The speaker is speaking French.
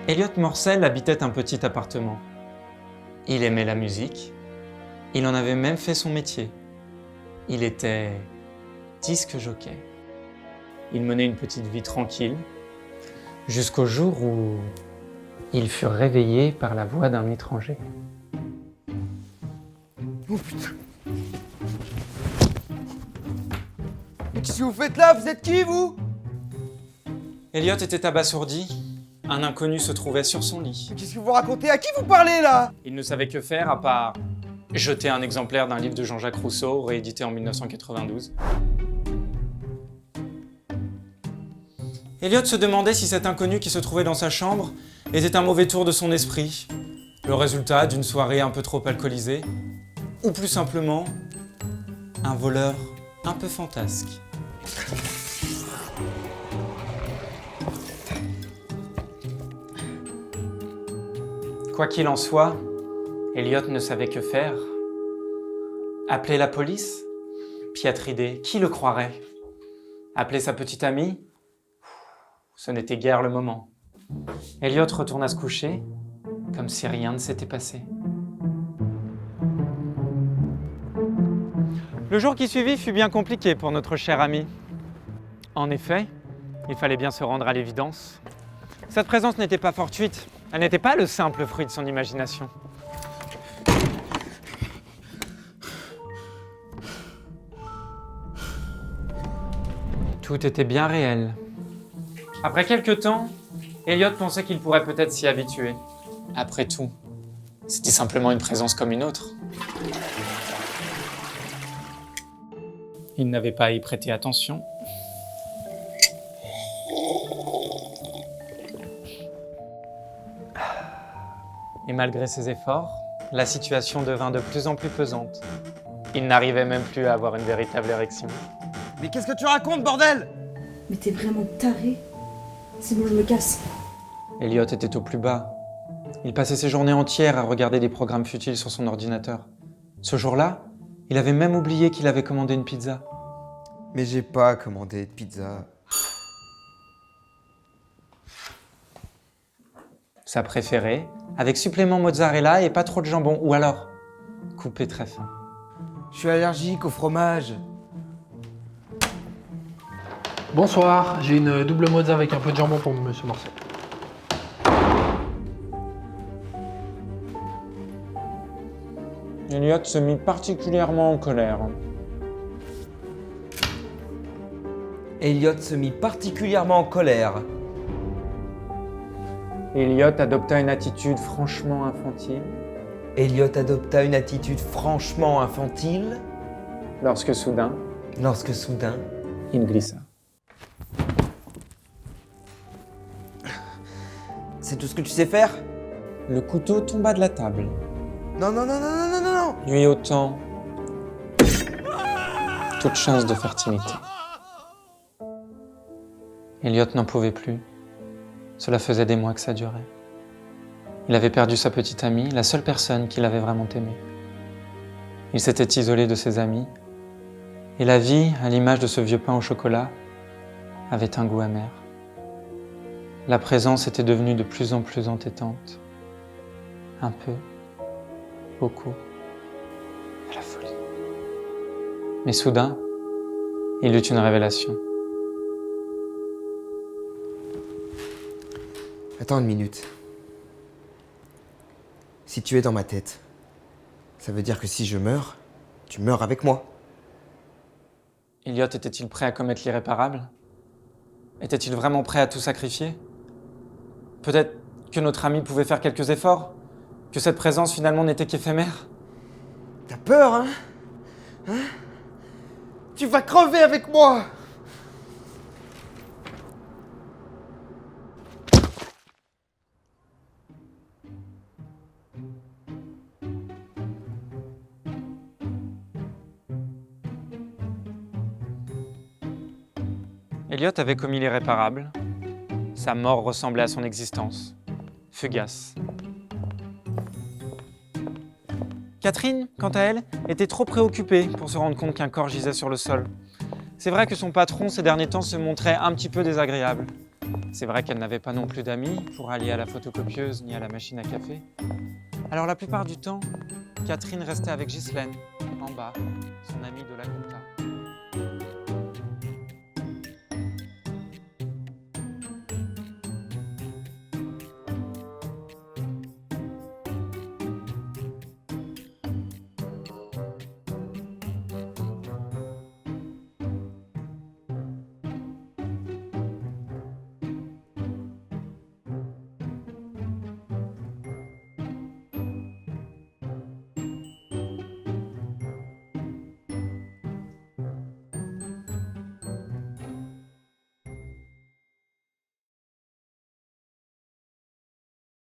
Elliot Morsel habitait un petit appartement. Il aimait la musique. Il en avait même fait son métier. Il était disque jockey. Il menait une petite vie tranquille, jusqu'au jour où il fut réveillé par la voix d'un étranger. Oh putain. Mais qu'est-ce que vous faites là? Vous êtes qui, vous? Elliot était abasourdi. Un inconnu se trouvait sur son lit. Qu'est-ce que vous racontez? À qui vous parlez, là? Il ne savait que faire à part jeter un exemplaire d'un livre de Jean-Jacques Rousseau, réédité en 1992. Elliot se demandait si cet inconnu qui se trouvait dans sa chambre était un mauvais tour de son esprit, le résultat d'une soirée un peu trop alcoolisée, ou plus simplement, un voleur un peu fantasque. Quoi qu'il en soit, Elliot ne savait que faire. Appeler la police? Piètre idée, qui le croirait? Appeler sa petite amie? Ce n'était guère le moment. Elliot retourna se coucher, comme si rien ne s'était passé. Le jour qui suivit fut bien compliqué pour notre cher ami. En effet, il fallait bien se rendre à l'évidence. Cette présence n'était pas fortuite, elle n'était pas le simple fruit de son imagination. Tout était bien réel. Après quelque temps, Elliot pensait qu'il pourrait peut-être s'y habituer. Après tout, c'était simplement une présence comme une autre. Il n'avait pas à y prêter attention. Et malgré ses efforts, la situation devint de plus en plus pesante. Il n'arrivait même plus à avoir une véritable érection. Mais qu'est-ce que tu racontes, bordel? Mais t'es vraiment taré? C'est bon, je me casse. Elliot était au plus bas. Il passait ses journées entières à regarder des programmes futiles sur son ordinateur. Ce jour-là, il avait même oublié qu'il avait commandé une pizza. Mais j'ai pas commandé de pizza. Sa préférée, avec supplément mozzarella et pas trop de jambon, ou alors coupé très fin. Je suis allergique au fromage. Bonsoir, j'ai une double mozza avec un peu de jambon pour Monsieur Morcel. Elliot se mit particulièrement en colère. Elliot se mit particulièrement en colère. Elliot adopta une attitude franchement infantile. Elliot adopta une attitude franchement infantile. Lorsque soudain, Il glissa. C'est tout ce que tu sais faire? Le couteau tomba de la table, Non, non, non, non, non, non, non, non. lui ôtant toute chance de fertilité. Elliot n'en pouvait plus. Cela faisait des mois que ça durait. Il avait perdu sa petite amie, la seule personne qu'il avait vraiment aimée. Il s'était isolé de ses amis, et la vie, à l'image de ce vieux pain au chocolat, avait un goût amer. La présence était devenue de plus en plus entêtante. Un peu, beaucoup, à la folie. Mais soudain, il eut une révélation. Attends une minute. Si tu es dans ma tête, ça veut dire que si je meurs, tu meurs avec moi. Elliot était-il prêt à commettre l'irréparable? Était-il vraiment prêt à tout sacrifier? Peut-être que notre ami pouvait faire quelques efforts? Que cette présence finalement n'était qu'éphémère? T'as peur, hein? Tu vas crever avec moi! Elliot avait commis l'irréparable. Sa mort ressemblait à son existence, fugace. Catherine, quant à elle, était trop préoccupée pour se rendre compte qu'un corps gisait sur le sol. C'est vrai que son patron, ces derniers temps, se montrait un petit peu désagréable. C'est vrai qu'elle n'avait pas non plus d'amis pour allier à la photocopieuse ni à la machine à café. Alors la plupart du temps, Catherine restait avec Ghislaine, en bas, son amie de la compta.